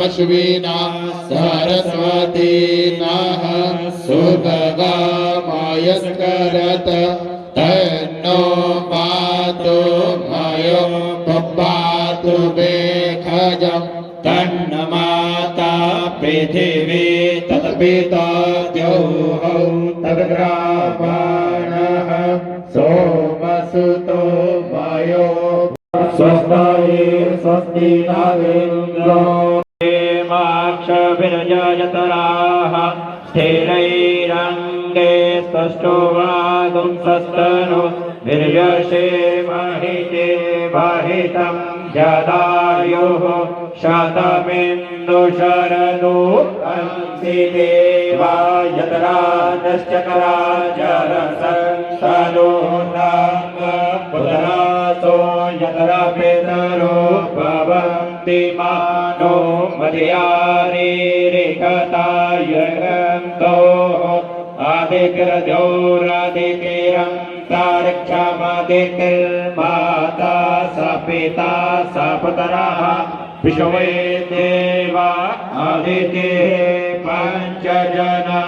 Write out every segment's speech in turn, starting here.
अश्विना सरस्वती नः सुभगामयस्करत तन्नो पातु मयो पातु बेखजं तन्नमाता पृथिवी तत्पिता द्यौः तद्ग्रावाणः सोमसुतो मयो स्वस्ति स्वस्ति नागेन्द्रो माक्षभिर्जयतराः स्थिरैरङ्गे षष्ठो वागुं सस्तनु वीर्यसे महिते महितं जदायुः शतमिन्दुशरदो अन्ति देवा यतराजश्चकराजरसंसदो नाम पुत्रासो यतरा पितरो भवन्ति मानो मदयारीरिकतायगन्तोः आदिग्रजोरादिकिरं तारक्षमादितिर्माता स पिता स पुत्रः विश्वे देवा आदित्यः पञ्चजना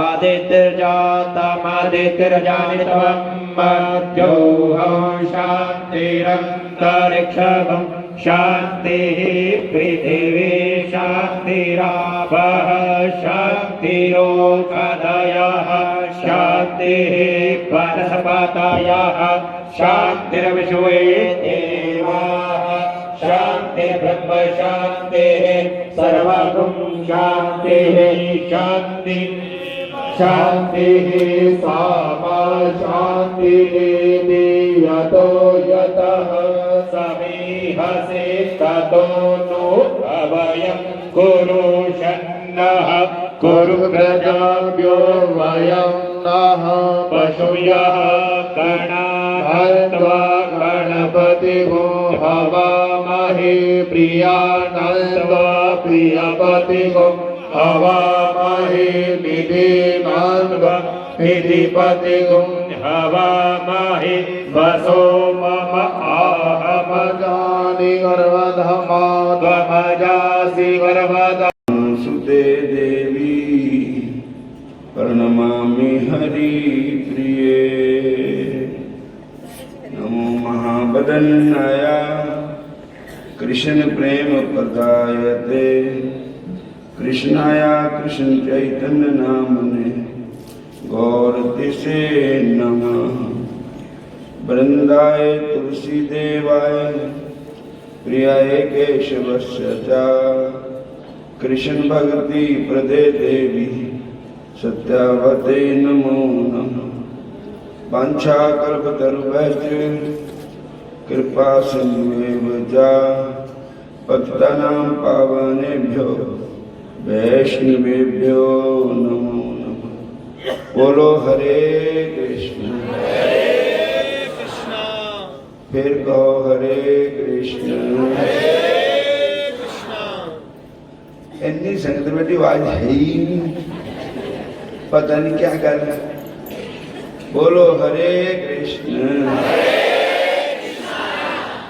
आदित्यर्जातमादित्यर्जानित्वं मध्योऽहं शान्तिरन्तरिक्षं शान्तिः पृथिवी शान्तिरापः शान्तिरोगदयः शान्तिः वनस्पतयः शान्तिर्विश्वे देवाः शान्तिर्ब्रह्म शान्तिः सर्वगुं शान्तिः शान्ति शान्तिः सामा शान्तिः यतो यतः समीहसे ततो नो अवयं कुरु शन्नः कुरु प्रजाभ्यो वयं नः पशुभ्यः गणात्वा गणपतिगो हवामहे प्रियानन्द्वा प्रियपतिगो हवामहे निधिमान्वा निधिपतिगो हवामहे वसो मम आहमजानि गर्वधमाध्वमजासि गर्वध सुते देवी प्रणमामि हरिप्रिये नमो महावदन्नाय कृष्ण प्रेम प्रदायते कृष्णाय कृष्ण चैतन्य नामने गौरतिसे नमः वृंदाय तुलसी देवाय प्रियाय केशवस्य च कृष्ण भक्ति प्रदे देवी सत्यावते नमो नमः वाञ्छाकल्पतरुभ्यश्च कृपा सिन्धुएव च पतितानां पावनेभ्यो वैष्णवेभ्यो नमो नमः। बोलो हरे कृष्ण फिर कहो हरे कृष्ण इतनी संगत में आवाज है ही नहीं, पता नहीं क्या करना। बोलो हरे कृष्ण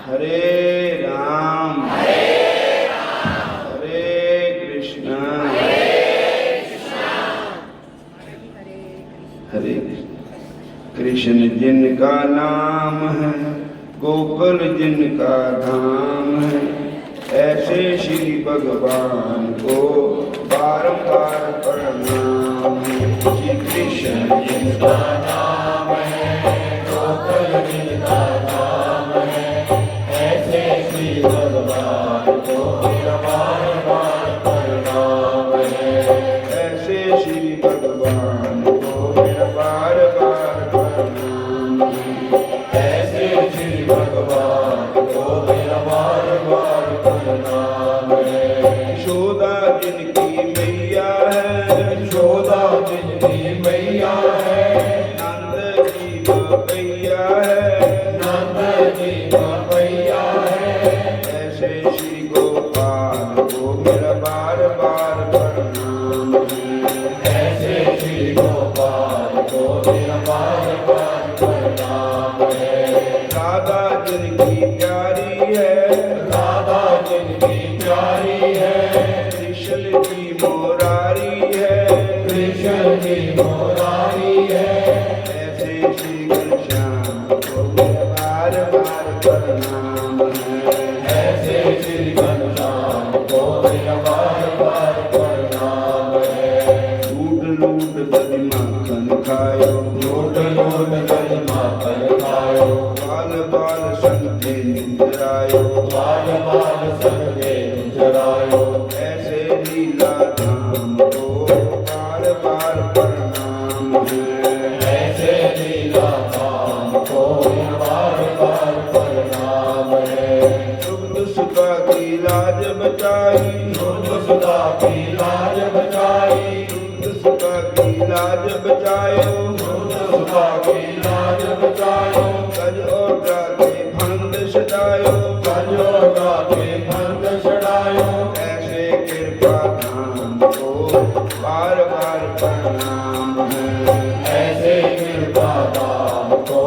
हरे राम हरे कृष्ण हरे कृष्ण जिनका नाम है गोकुल जिनका धाम है ऐसे श्री भगवान को बारंबार प्रणाम है। श्री कृष्ण जिनका नाम है गोकुल जिनका धाम है ऐसे श्री भगवान को बारंबार प्रणाम है। ऐसे श्री भगवान को बार बार प्रणाम है। ऐसे श्री भगवान को बार बार प्रणाम है। यशोदा जिनकी मैया है यशोदा जिनकी मैया है नंद जी मैया है नंद जी मैया है ऐसे श्री गोपाल को मेरा बार बार प्रणाम है। ऐसे श्री गोपाल को मेरा बार बार प्रणाम है। राधा जिनकी प्यारी है राधा जिनकी प्यारी है जी मुरारी है, कृष्ण जी मुरारी है, ऐसे श्री घनश्याम को बार बार प्रणाम है, ऐसे श्री घनश्याम को बार बार प्रणाम है। लूट लूट दधि माखन खायो, लूट लूट दधि माखन खायो, बाल बाल संगे निद्रायो, बाल बाल संगे जरायो, ऐसे लीला धाम को बार बार प्रणाम है, ऐसे लीला धाम को बार बार प्रणाम है। दुग्ध सुता की लाज बचाई, दुग्ध सुता की लाज बचाई, दुग्ध सुता की लाज बचायो, दुग्ध सुता की लाज बचायो, गज और गाते भंग सटायो, कजो गाते भंग छड़ायो, ऐसे कृपा धाम को बार बार प्रणाम है, ऐसे कृपा धाम को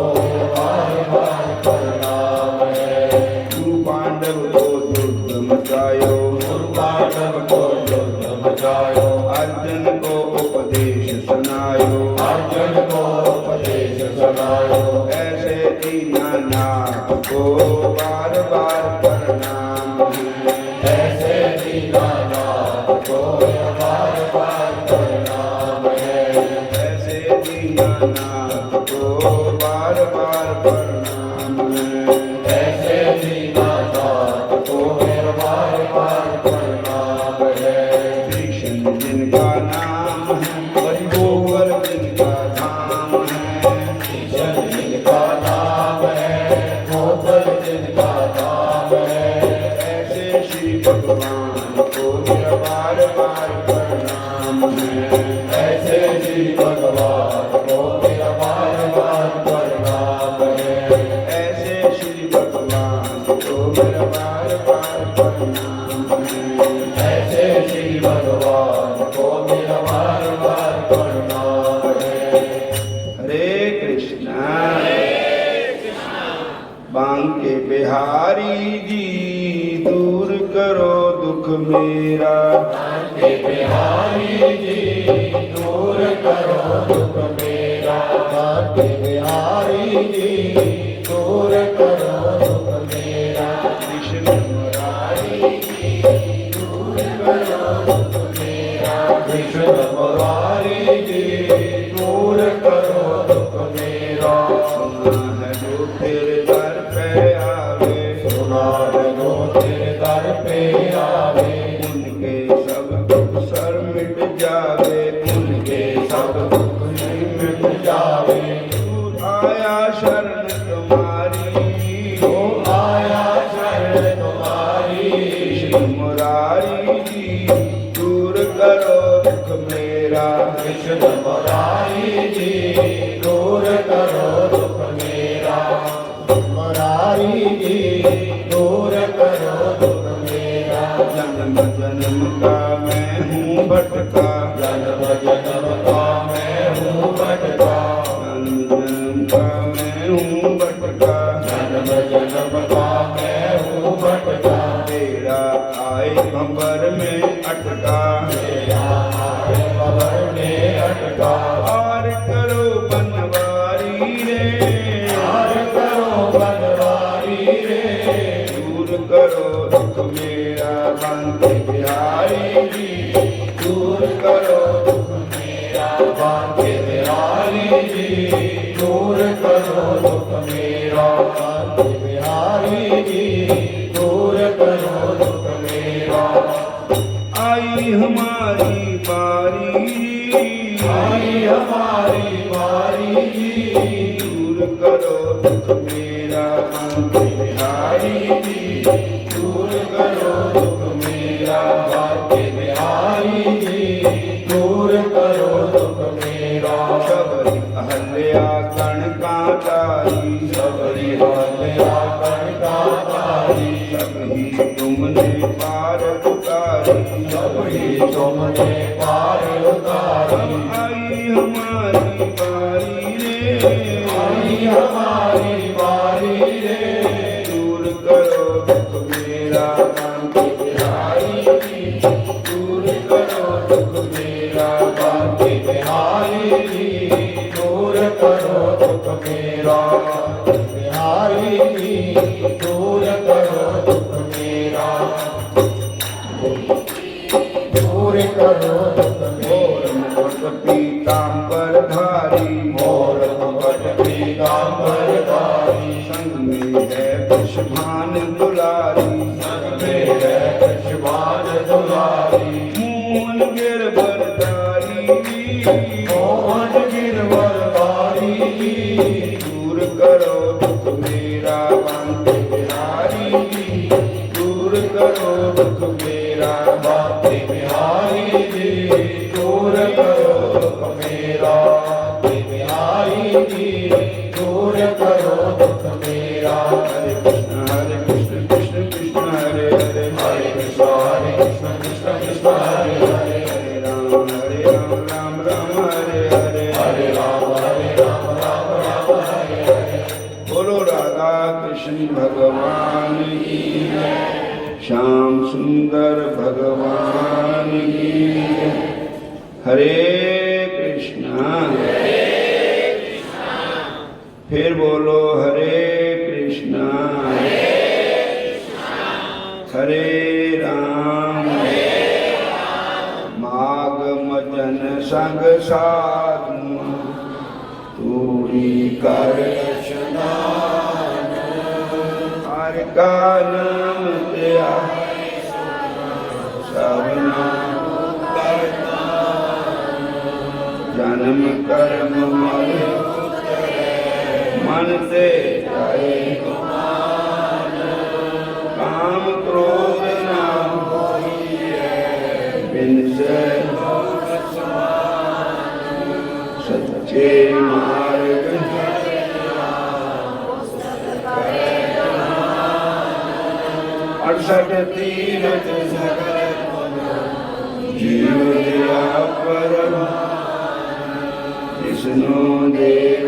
बार बार प्रणाम है। गुरु पांडव को युद्ध मचायो, गुरु पांडव को युद्ध मचायो, अर्जुन को उपदेश सुनायो, अर्जुन को उपदेश सुनायो, ऐसे दीनानाथ को बार बार प्रणाम है, ऐसे दीनानाथ को बार बार प्रणाम है, ऐसे दीनानाथ को बार बार प्रणाम है, ऐसे दीनानाथ को बार बार प्रणाम है। कृष्ण जिनका नाम है, गोवर जिनका धाम है, कृष्ण जिनका नाम है, गोपाल जिनका नाम है, ऐसे श्री भगवान को बार बार प्रणाम है, ऐसे श्री भगवान को बार बार प्रणाम है, ऐसे श्री भगवान को बार बार प्रणाम है, ऐसे श्री भगवान को बार बार प्रणाम है। हरे कृष्णा बांके बिहारी जी दूर करो दुख मेरा, हे बिहारी जी दूर करो दुख मेरा, हे बिहारी जी दूर करो दुख मेरा, कृष्ण मुरारी दूर करो दुख मेरा, कृष्ण मुरारी जी दूर करो दुख मेरा। सुना है जो तेरे दर पे आवे, सुना है जो तेरे दर पे आवे, उनके सब दुख सर मिट जावे, उनके सब दुख मिट जावे। तू आया शरण तुम्हारी, तो आया शरण तुम्हारी, कृष्ण मुरारी जी दूर करो दुख मेरा, कृष्ण मुरारी जी दूर करो दुख मेरा, मुरारी जी दूर करो दुख मेरा। जन्म जन्म का मैं हूँ भटका, जन्म जन्म का मैं हूँ भटका, जन्म जन्म का मैं हूँ भटका, जन्म जन्म का मैं हूँ भटका, तेरा आए खबर में अटका, मेरा आए खबर में अटका, पार करो बनवारी रे, पार करो बनवारी रे, दूर करो दुख मेरा बांके बिहारी जी, दूर करो दुख मेरा बांके बिहारी जी दूर करो दुख मेरा, बांके बिहारी जी दूर करो दुख मेरा। आई हमारी बारी, आई हमारी बारी जी दूर करो दुख मेरा बांके बिहारी जी, दूर करो दुख मेरा, बांके बिहारी जी दूर करो दुख मेरा। सबरी अहल्या कणकातारी, सबरी हल्या कणकातारी, सबही तुमने पार उतारी, सबरी तुमने पार उतारी। आई हमारी बारी रे, आई हमारी बारी रे, दूर करो दुख मेरा बांके बिहारी जी, दूर करो दुख मेरा। बांके बिहारी जी दूर करो दुख मेरा। बांके बिहारी जी दूर करो दुख मेरा। हरे कृष्ण कृष्ण कृष्ण हरे हरे, हरे कृष्ण कृष्ण कृष्ण हरे हरे, हरे राम राम राम हरे हरे, हरे राम राम हरे हरे। बोलो राधा कृष्ण भगवान की जय, श्याम सुंदर भगवान की जय। हरे कृष्णा, फिर बोलो हरे कृष्णा, हरे राम, माग मजन संग साधु, तूरी कर हर का नाम तेरा सबना, जन्म कर्म मल मन ते जाए, काम क्रोध ना बिन से सच्चे मार्ग, अड़सठ तीरथ जीव दया पर, विष्णु देव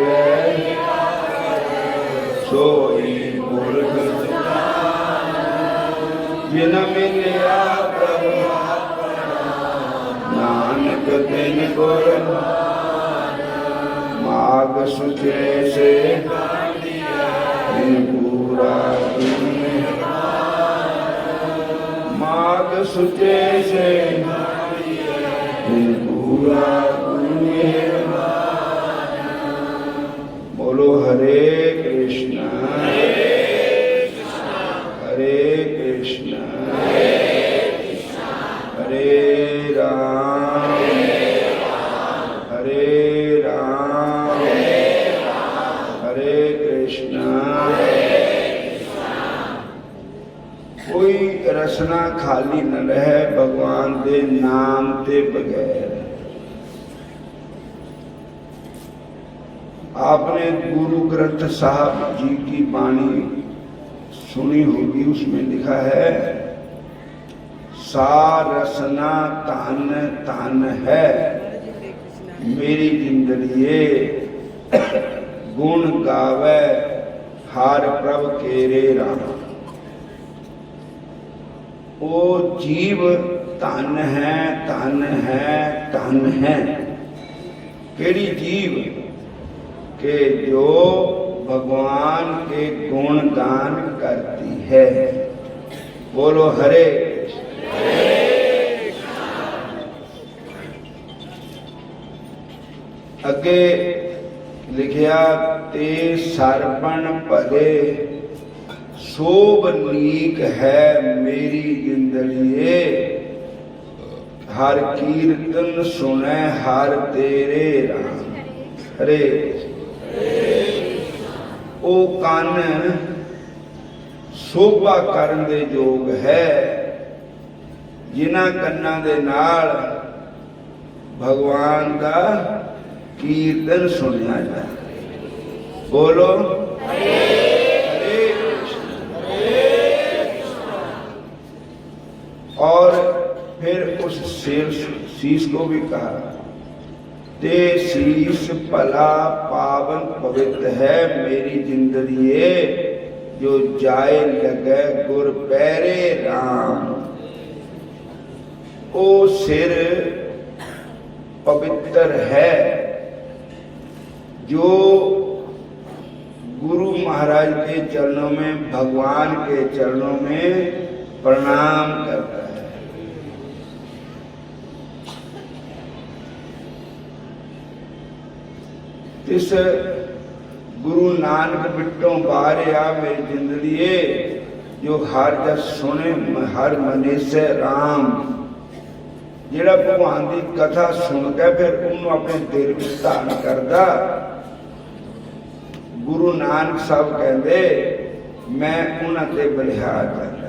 सोई मूर्ख, जिन मिलिया प्रभु नानक तिन गुर, माग सुचे से इन पूरा माग सुचे से इन पूरा। बोलो हरे कृष्णा हरे कृष्णा हरे राम हरे राम हरे कृष्णा। कोई रसना खाली न रहे भगवान दे नाम ते बगैर। आपने गुरु ग्रंथ साहब जी की वाणी सुनी होगी, उसमें लिखा है सा रसना तन तन है मेरी जिंदड़िए, गुण गावे हार प्रभ केरे राम। वो जीव तन है तन है तन है, केड़ी जीव के जो भगवान के गुण गान करती है। बोलो हरे अगे लिखिया ते सरपण भले शोभ लीक है मेरी जिंदड़िए, हर कीर्तन सुने हर तेरे राम। हरे ओ कान शोभा करन दे योग है, जिन्हां कन्नां दे नाल भगवान का कीर्तन सुनिया जाए। बोलो हरे कृष्ण। और फिर उस शीश को भी कहा ते शीश भला पावन पवित्र है मेरी जिंदड़िए, जो जाए लगे गुर पैरे राम। ओ सिर पवित्र है जो गुरु महाराज के चरणों में, भगवान के चरणों में प्रणाम करता है। इस गुरु नानक बिट्टों बारे आ मेरी जिंदड़िए, जो हर जस सुने हर मने से राम। जिहड़ा भगवान की कथा सुन के फिर उन्होंने अपने दिल में धारण करता। गुरु नानक साहब कहते मैं उन्होंने बलिहार करता।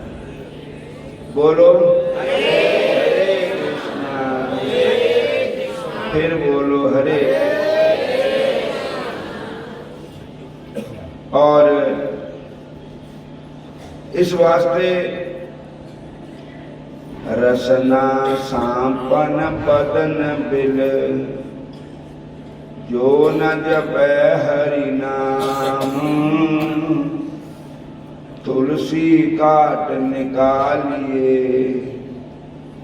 बोलो हरे कृष्णा, फिर बोलो हरे। और इस वास्ते रसना सांपन बदन बिल, जो न जपै हरि नाम, तुलसी काट निकालिए,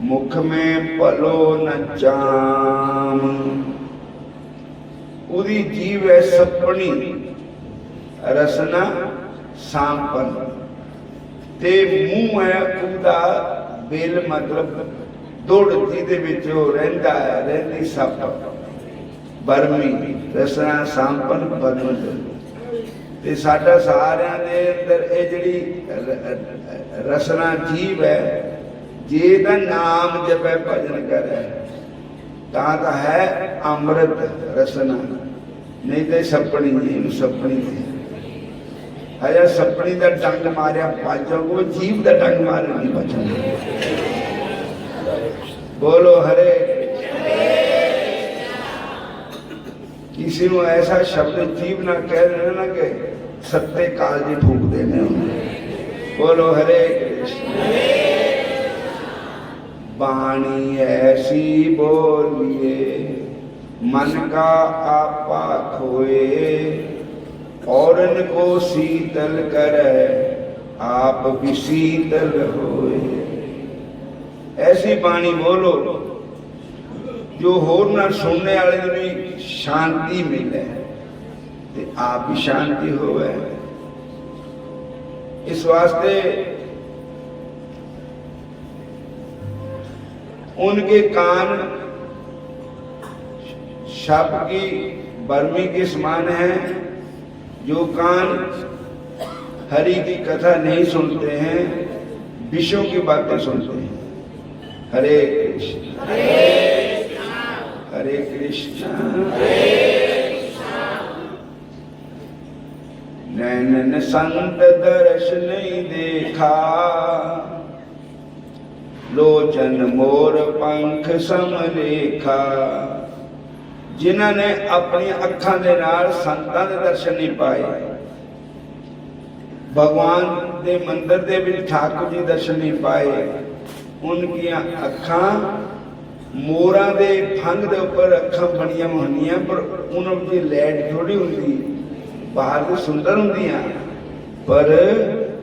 मुख में पलो न चाम। उदी जीव है सपनी, रसना सांपन, ते मूँह है उदा बेल, मतलब दुड़ जिहदे विच ओह रहिंदा है, रहिंदी सप बरमी, रसना सांपन बदन। ते साडा सारिਆਂ ਦੇ अंदर ਇਹ ਜਿਹੜੀ रसना जीव है, जे दा नाम जपे भजन करे तां है अमृत रसना, नहीं तो सपनी जी सपनी हजा सपनी का डंग मारिया बच जाओगे, जीव का डंग मारे नहीं बचोगे। बोलो हरे। किसी को ऐसा शब्द जीव ना कह देना ना कि सत्ते काल जी फूक देने। बोलो हरे कृष्ण। बाणी ऐसी बोलिए मन का आपा खोए, और इनको शीतल करे आप भी शीतल होए। ऐसी बाणी बोलो जो होर ना सुनने वाले भी शांति मिले ते आप भी शांति होवे। इस वास्ते उनके कान शब की बर्मी के समान है। जो कान हरि की कथा नहीं सुनते हैं, विषयों की बातें सुनते हैं। हरे कृष्ण हरे कृष्ण। नैनन संत दर्श नहीं देखा, लोचन मोर पंख समलेखा। जिन्होंने अपनी अखां दे नाल संतां दे दर्शन नहीं पाए, भगवान दे मंदिर दे विच ठाकुर जी दर्शन नहीं पाए, उनकी अखां मोरां दे फंग दे उपर अखां बणियां होंदियां, पर उन्हां दी लैट थोड़ी हुंदी, बाहर तो सुंदर होंदियां पर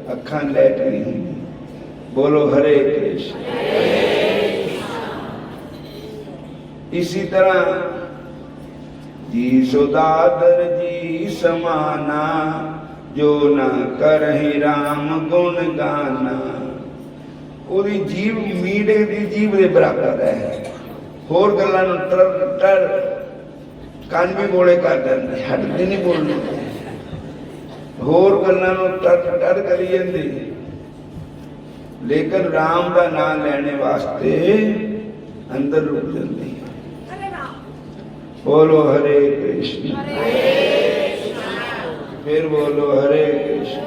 अखां लैट नहीं हुंदी। बोलो हरे कृष्ण। इसी तरह जी सुदादर जी समाना, जो न करहि राम गुण गाना। ओदी जीव मीडे दी जीव दे बराबर है। होर गल्लां नूं टर टर कान भी बोले कर देंदे, हटदे नहीं बोलने। होर गल्लां नूं टर टर करी जांदे, लेकिन राम का नाम लेने वास्ते अंदर रुक जाते हैं। बोलो हरे कृष्ण। फिर बोलो हरे कृष्ण।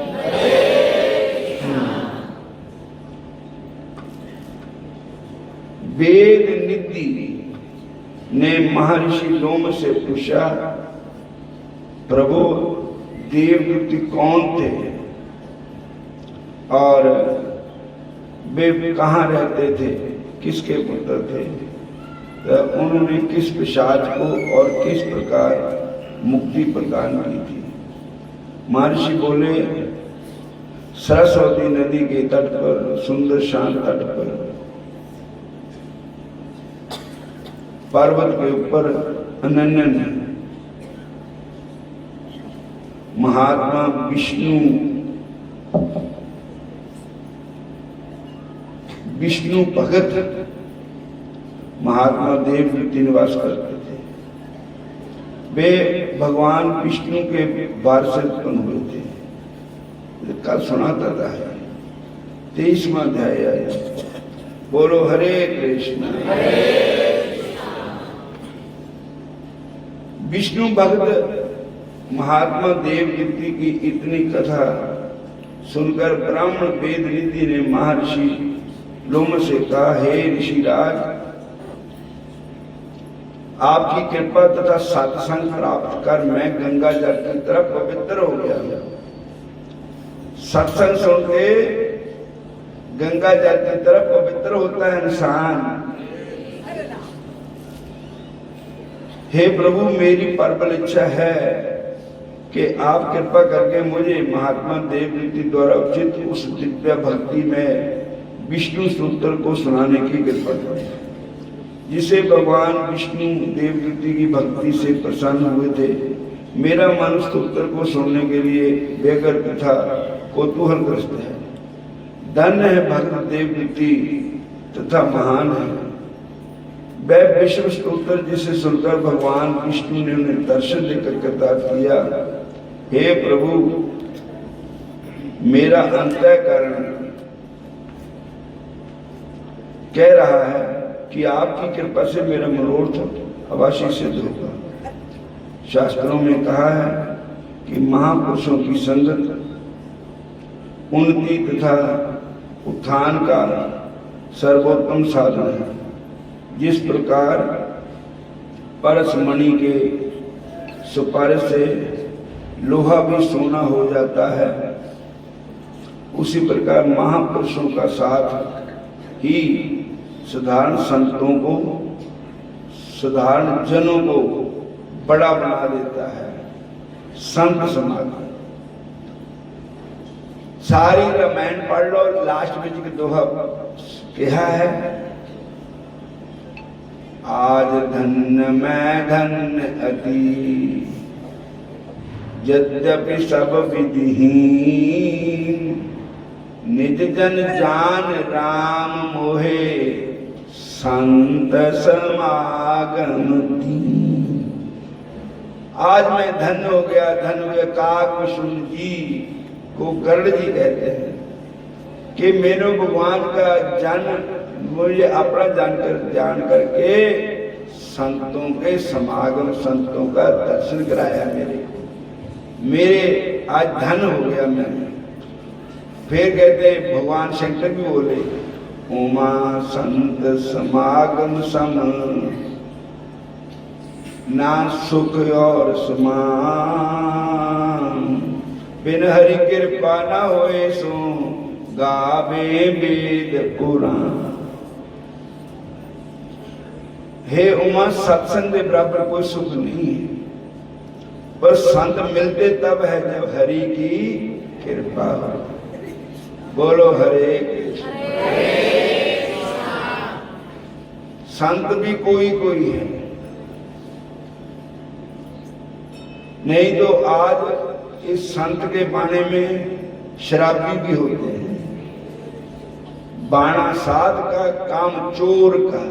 वेद निधि ने महर्षि लोम से पूछा, प्रभु देवदूत कौन थे और वे कहाँ रहते थे, किसके पुत्र थे? तो उन्होंने किस पिशाच को और किस प्रकार मुक्ति प्रदान की थी? महर्षि बोले, सरस्वती नदी के तट पर, सुंदर शांत तट पर, पर्वत के ऊपर अनन्य महात्मा विष्णु भगत महात्मा देव निवास करते थे। वे भगवान विष्णु के वार से उत्पन्न हुए थे। कल सुनाता था 23वां अध्याय है। बोलो हरे कृष्ण। विष्णु भक्त महात्मा देव की इतनी कथा सुनकर ब्राह्मण वेद रीति ने महर्षि लोम से कहा, हे ऋषिराज, आपकी कृपा तथा सत्संग प्राप्त कर मैं गंगा जल की तरफ पवित्र हो गया। सत्संग सुन के गंगा जल की तरफ पवित्र होता है इंसान। हे प्रभु, मेरी प्रबल इच्छा है कि आप कृपा करके मुझे महात्मा देवदूति द्वारा उचित उस दिव्य भक्ति में विष्णु सूत्र को सुनाने की कृपा करें, जिसे भगवान विष्णु देवदूति की भक्ति से प्रसन्न हुए थे। मेरा मन सूत्र को सुनने के लिए बेगर तथा कौतूहलग्रस्त है। धन्य है भक्त देवदूति तथा महान है वह विश्व स्तोत्र जिसे सुनकर भगवान विष्णु ने उन्हें दर्शन देकर कृतार्थ किया। हे प्रभु, मेरा अंतःकरण कह रहा है कि आपकी कृपा से मेरा मनोरथ अवश्य सिद्ध होगा। शास्त्रों में कहा है कि महापुरुषों की संगत उन्नति तथा उत्थान का सर्वोत्तम साधन है। जिस प्रकार परसमणि के सुपारिश से लोहा भी सोना हो जाता है, उसी प्रकार महापुरुषों का साथ ही साधारण संतों को, साधारण जनों को बड़ा बना देता है। संत समागम सारी रामायण पढ़ लो, लास्ट में जो दोहा कहा है, आज धन्य मैं धन्य अति यद्यपि सब विधिहीन, निज जन जान राम मोहे संत समागम दीन। आज मैं धन्य हो गया, धन्य हो गया। काकभूषण जी को गरुड़ जी कहते हैं कि मैंने भगवान का जन्म मुझे अपना जान करके संतों के समागम, संतों का दर्शन कराया। मेरे आज धन हो गया मैं। फिर कहते भगवान शंकर भी बोले, उमा संत समागम सम ना सुख और समान, बिन हरि कृपा न होए सो गावे वेद पुराण। हे उमा, सत्संग के बराबर कोई सुख नहीं है, पर संत मिलते तब है जब हरि की कृपा हो। बोलो हरे कृष्ण। संत भी कोई कोई है, नहीं तो आज इस संत के बाणे में शराबी भी होते हैं। बाणा साध का, काम चोर का,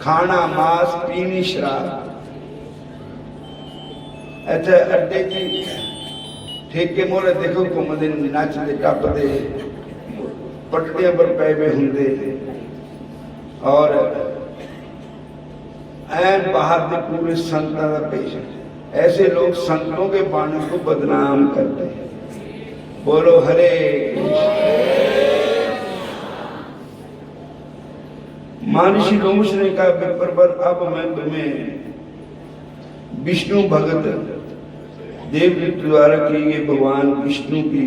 खाना मांस पीनी शराब। अच्छा अड्डे की ठेके मोरे देखो घूमते नचते टपते पट्टियां पर पै हुए होंगे और ऐन बाहर के पूरे संतां का पेश। ऐसे लोग संतों के बाणी को बदनाम करते हैं। बोलो हरे कृष्ण। महर्षि लोमश ने कहा, विप्रवर अब मैं तुम्हें विष्णु भगत देवदूत द्वारा किए गए भगवान विष्णु की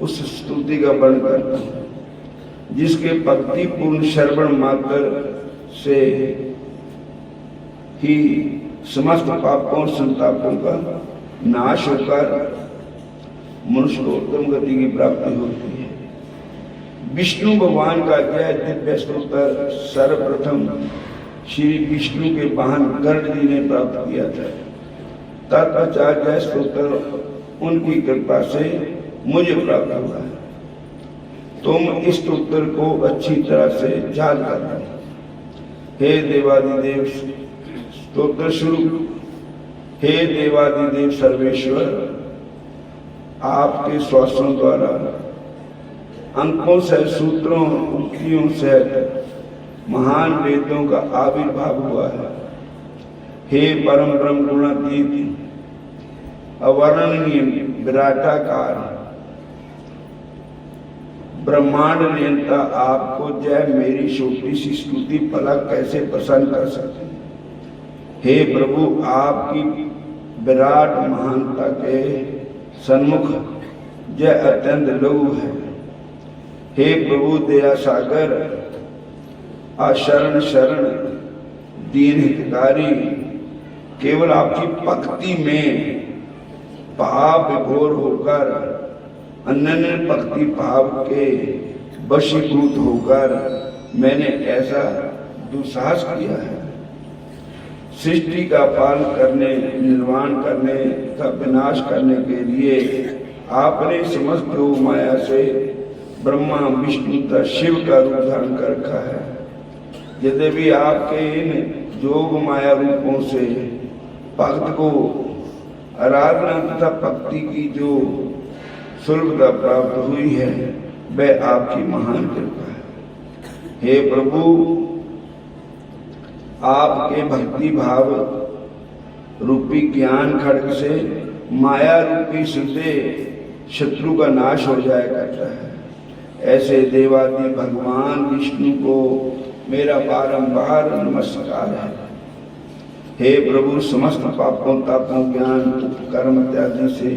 उस स्तुति का वर्णन करता हूं, जिसके भक्ति पूर्ण श्रवण मात्र से ही समस्त पापों और संतापों का नाश होकर मनुष्य को उत्तम गति की प्राप्ति होती है। विष्णु भगवान का यह दिव्य स्तोत्र सर्वप्रथम श्री विष्णु के वाहन गरुड़ जी ने प्राप्त किया था। तत्पश्चात यह स्तोत्र उनकी कृपा से मुझे प्राप्त हुआ है। तुम इस स्तोत्र को अच्छी तरह से याद करना। हे देवादिदेव, स्तोत्र शुरू। हे देवादिदेव सर्वेश्वर, आपके श्वासों द्वारा अंकों से, सूत्रों, उक्तियों से महान वेदों का आविर्भाव हुआ है। हे परम ब्रह्म गुणातीत, अवर्णनीय विराटाकार, ब्रह्मांड नियंता आपको जय मेरी छोटी सी स्तुति पलक कैसे प्रसन्न कर सकती। हे प्रभु, आपकी विराट महानता के सन्मुख जय अत्यंत लघु है। हे प्रभु दया सागर, आशरण शरण दीन हितकारी, केवल आपकी भक्ति में भाव विभोर होकर अनन्य भक्ति भाव के वशीभूत होकर मैंने ऐसा दुस्साहस किया है। सृष्टि का पालन करने, निर्माण करने तथा विनाश करने के लिए आपने समस्त योग माया से ब्रह्मा विष्णु तथा शिव का रूप धारण कर रखा है। यद्यपि आपके इन योग माया रूपों से भक्त को आराधना तथा भक्ति की जो सुलभता प्राप्त हुई है वह आपकी महान कृपा है। हे प्रभु, आपके भक्ति भाव रूपी ज्ञान खड्ग से माया रूपी सिद्धे शत्रु का नाश हो जाया करता है। ऐसे देवादि भगवान विष्णु को मेरा बारंबार नमस्कार है। हे प्रभु, समस्त पापों तापों ज्ञान कर्म इत्यादि से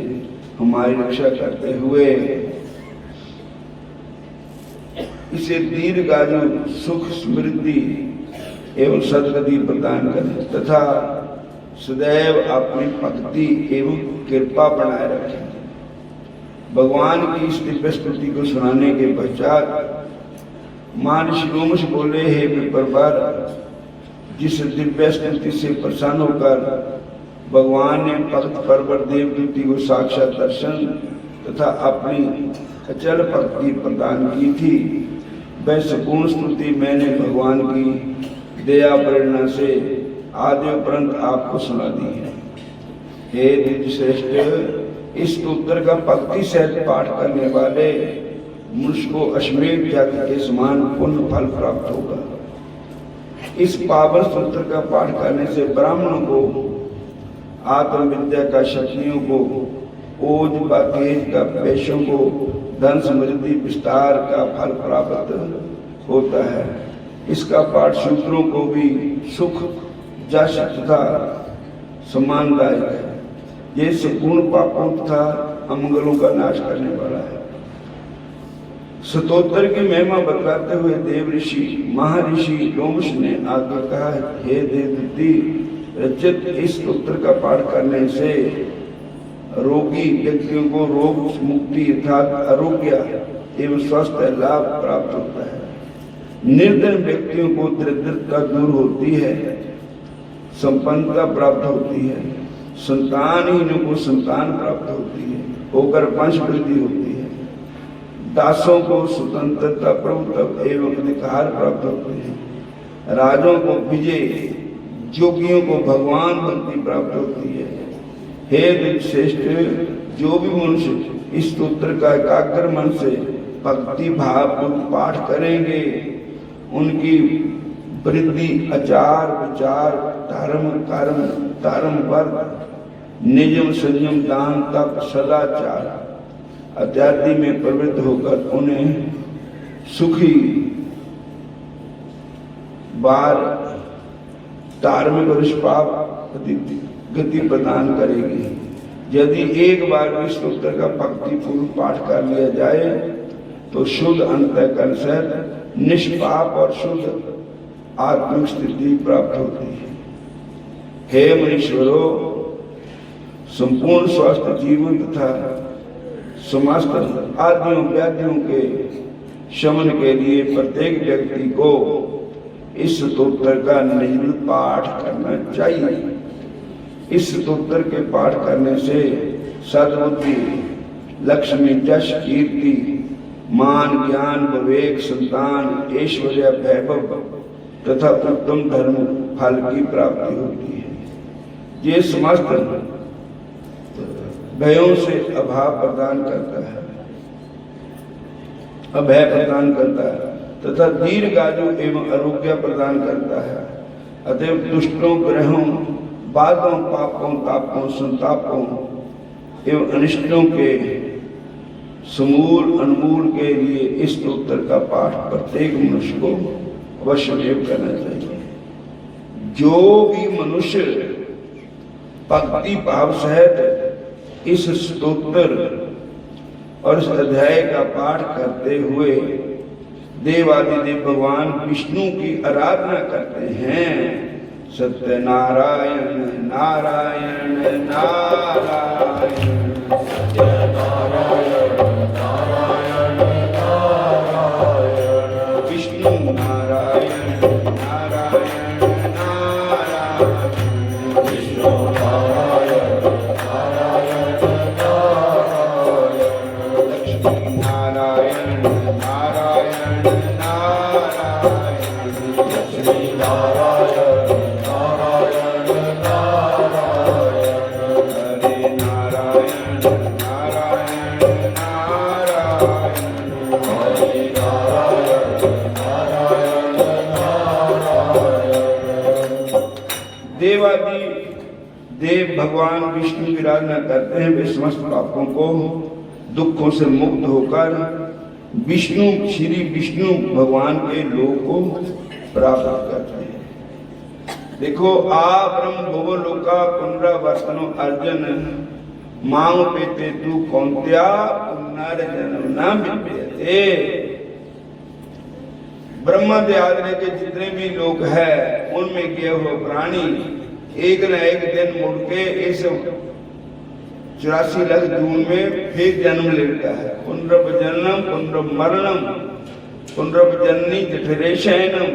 हमारी रक्षा करते हुए इसे दीर्घायु सुख समृद्धि एवं सदगति प्रदान करें तथा सदैव अपनी भक्ति एवं कृपा बनाए रखें। भगवान की इस दिव्य स्तुति को सुनाने के पश्चात महर्षि लोमश बोले, हे विप्रवर, जिस दिव्य स्तुति से प्रसन्न होकर भगवान ने भक्त परवर देवदूति को साक्षात दर्शन तथा अपनी अचल भक्ति प्रदान की थी, वह संपूर्ण स्तुति मैंने भगवान की दया प्रेरणा से आदि उपरंत आपको सुना दी है। हे द्विज श्रेष्ठ, इस स्तोत्र का भक्ति सहित पाठ करने वाले मनुष्य को अश्वमेध यज्ञ के समान पुण्य फल प्राप्त होगा। इस पावन स्तोत्र का पाठ करने से ब्राह्मणों को आत्म विद्या का, शक्तियों को ओज व तेज का, पेशों को धन समृद्धि विस्तार का फल प्राप्त होता है। इसका पाठ शूद्रों को भी सुख, जश तथा सम्मानदायक है। ये संपूर्ण पापों तथा अमंगलों का नाश करने वाला है। स्तोत्र की महिमा बतलाते हुए देव ऋषि महर्षि लोमश ने आगे कहा, हे देवदूति, रचित इस स्तोत्र का पाठ करने से रोगी व्यक्तियों को रोग मुक्ति अर्थात आरोग्य एवं स्वास्थ्य लाभ प्राप्त होता है। निर्धन व्यक्तियों को दरिद्रता दूर होती है, संपन्नता प्राप्त होती है, संतानहीनों को संतान प्राप्त होती है, होकर वंश वृद्धि होती है, दासों को स्वतंत्रता, प्रभुत्व एवं अधिकार प्राप्त होते हैं, राजों को विजय, योगियों को भगवान भक्ति प्राप्त होती है। हे श्रेष्ठ, जो भी मनुष्य इस स्तोत्र का एकाग्र मन से भक्ति भाव को पाठ करेंगे, उनकी वृद्धि आचार विचार धर्म कर्म धर्म वर्ग नियम संयम दान तप सदाचार इत्यादि में प्रवृत्त होकर उन्हें सुखी बार धार्मिक और निष्पाप गति प्रदान करेगी। यदि एक बार भी स्तोत्र का भक्ति पूर्व पाठ कर लिया जाए तो शुद्ध अंतःकरण से निष्पाप और शुद्ध आत्मिक स्थिति प्राप्त होती है। हे मनीश्वरो, संपूर्ण स्वस्थ जीवन तथा समस्त आदियों व्याधियों के शमन के लिए प्रत्येक व्यक्ति को इस स्तोत्र का नियमित पाठ करना चाहिए। इस स्तोत्र के पाठ करने से सद्बुद्धि, लक्ष्मी, यश, कीर्ति, मान, ज्ञान, विवेक, संतान, ऐश्वर्य, वैभव तथा उत्तम धर्म फल की प्राप्ति होती है। ये समस्त भयों से अभाव प्रदान करता है, अभय प्रदान करता है तथा दीर्घायु एवं आरोग्य प्रदान करता है। अतएव दुष्टों, ग्रहों, बाधों, पापों, तापों, संतापों एवं अनिष्टों के समूल अनमूल के लिए इस स्तोत्र का पाठ प्रत्येक मनुष्य को अवश्यमेव करना चाहिए। जो भी मनुष्य भक्ति भाव सहित इस स्तोत्र और इस अध्याय का पाठ करते हुए देवादिदेव भगवान विष्णु की आराधना करते हैं, सत्यनारायण नारायण नारायण, सत्यनारायण नारायण नारायण, विष्णु नारायण नारायण नारायण, विष्णु नारायण नारायण नारायण, लक्ष्मी नारायण नारायण नारायण, लक्ष्मी नारायण नारायण नारायण, हरे नारायण नारायण नारायण, हरि नारायण नारायण नारायण। देवादि देव भगवान विष्णु की आराधना करते हैं। वे समस्त पापों को दुखों से मुक्त होकर विष्णु श्री विष्णु भगवान के लोक को प्राप्त करते हैं। देखो आ ब्रह्म भुव लोका पुनरावर्तनो अर्जुन मांग पेते तू कौंत्या पुनर्जन्म न विद्यते। ब्रह्मा दे आदि के जितने भी लोग हैं उनमें गए हुए प्राणी एक न एक दिन मुड़ के इस 84 लाख जून में फिर जन्म लेता है। पुनर्जन्म पुनर्मरणम पुनर्जन्नी जठरेशयनम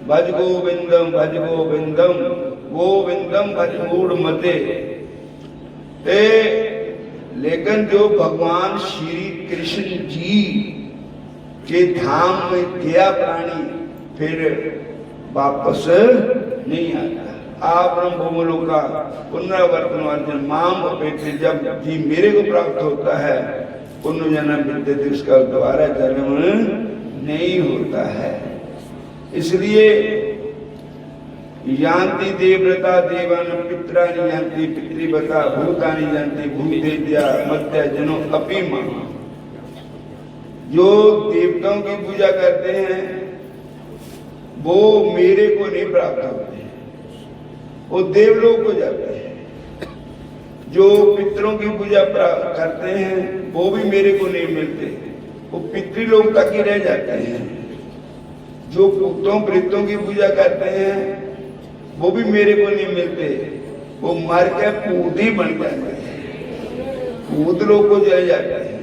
भज गोविंदम भज गोविंदम गोविंदम भज मूढ़ मते। लेकिन जो भगवान श्री कृष्ण जी के धाम में गया प्राणी फिर वापस नहीं आता। आप ब्रह्म लोका पुनरावर्तन अर्जुन माम अपेक्षे, जब जी मेरे को प्राप्त होता है पुनर्जन्म विद्यते, उसका दोबारा जन्म नहीं होता है। इसलिए यान्ति देवव्रता देवान पित्राणि यान्ति पितृव्रता भूतानि यान्ति भूतेज्या मध्य जनो अपि माम। जो देवताओं की पूजा करते हैं वो मेरे को नहीं प्राप्त होते, वो देवलोक को जाते हैं। जो पितरों की पूजा करते हैं वो भी मेरे को नहीं मिलते, वो पितृलोक तक ही रह जाते हैं। जो भूतों प्रेतों की पूजा करते हैं वो भी मेरे को नहीं मिलते, वो मर के पूत ही बन जाते हैं, पूत लोग को चले जाते हैं।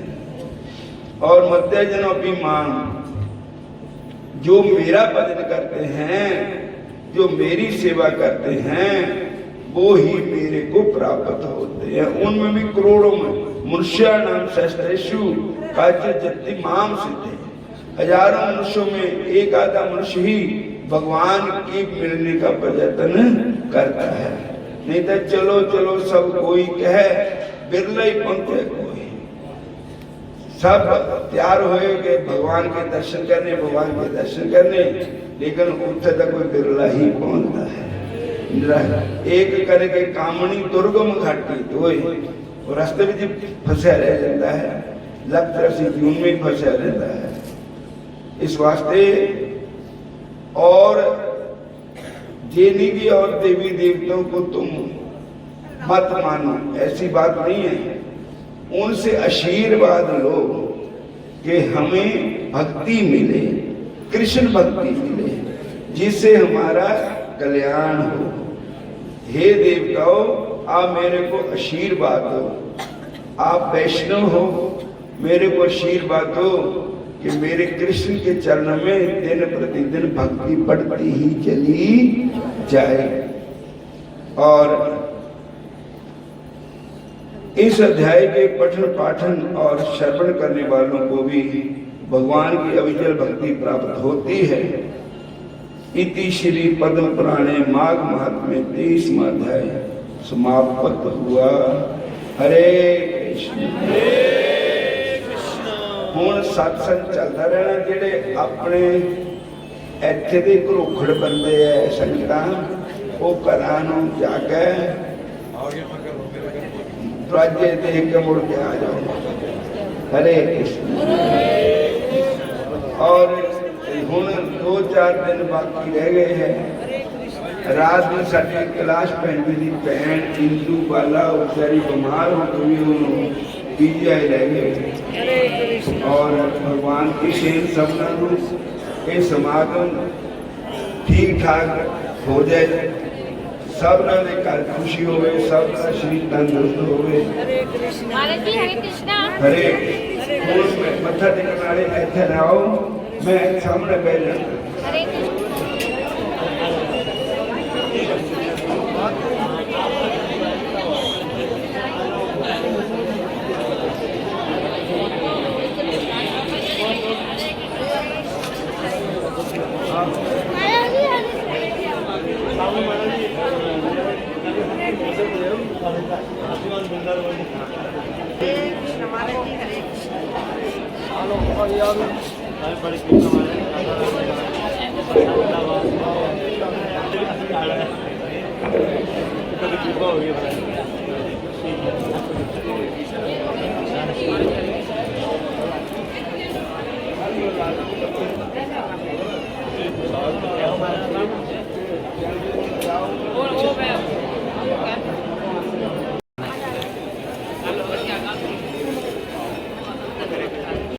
और मध्य जनों की मांग, जो मेरा भजन करते हैं, जो मेरी सेवा करते हैं वो ही मेरे को प्राप्त होते हैं। उनमें भी करोड़ों में मनुष्य नाम सहस्रेषु काचित् माम सिद्धे। हजारों मनुष्यों में एक आधा मनुष्य ही भगवान की मिलने का प्रयत्न करता है, नहीं तो चलो चलो सब कोई कहे बिरला ही पहुंचे। कोई सब तैयार हुए कि भगवान के दर्शन करने, भगवान के दर्शन करने, लेकिन उठे तक कोई बिरला ही पहुंचता है। एक करके कामणी दुर्गम घाटी तो रास्ते में फंसा रह जाता है, लगता से जून में फंसा रहता है। इस वास्ते और देवी और देवी देवताओं को तुम मत मानो, ऐसी बात नहीं है। उनसे आशीर्वाद लो कि हमें भक्ति मिले, कृष्ण भक्ति मिले, जिससे हमारा कल्याण हो। हे देवताओं, आप मेरे को आशीर्वाद दो। आप वैष्णव हो, मेरे को आशीर्वाद दो कि मेरे कृष्ण के चरण में दिन प्रतिदिन भक्ति बढ़ती ही चली जाए। और इस अध्याय के पठन पाठन और श्रवण करने वालों को भी भगवान की अविचल भक्ति प्राप्त होती है। इति श्री पद्म पुराणे माघ महात्म्य 23वां अध्याय समाप्त हुआ। हरे कृष्ण। हुण सत्संग चलता रहना। जेडे अपने ਇੱਥੇ ਦੇ ਘਰੋਖੜ ਬੰਦੇ ਐ ਸੰਗਤਾਂ, ਉਹ ਘਰਾਂ ਨੂੰ ਜਾ ਕੇ ਦਰਵਾਜ਼ੇ ਦੇਖ ਕੇ ਮੁੜ ਕੇ ਆ ਜਾਓ। ਹਰੇ ਕ੍ਰਿਸ਼ਨ। और हुण 2-4 दिन बाकी रह गए हैं। रात में साडी कैलाश भैन जी की भैन इंदू बाला बेचारी बीमार हो गई, उन्होंने पीजीआई ले गए। और भगवान की सेन सबना ये समागम ठीक ठाक हो जाए, सबना दे घर खुशी होवे, सबका शरीर तंदुरुस्त होवे। महाराज जी हरे कृष्णा। हरे हुण मत्था टेकण वाले इत्थे ना आओ, मैं सामने बैठ जाना। हरे कृष्णा।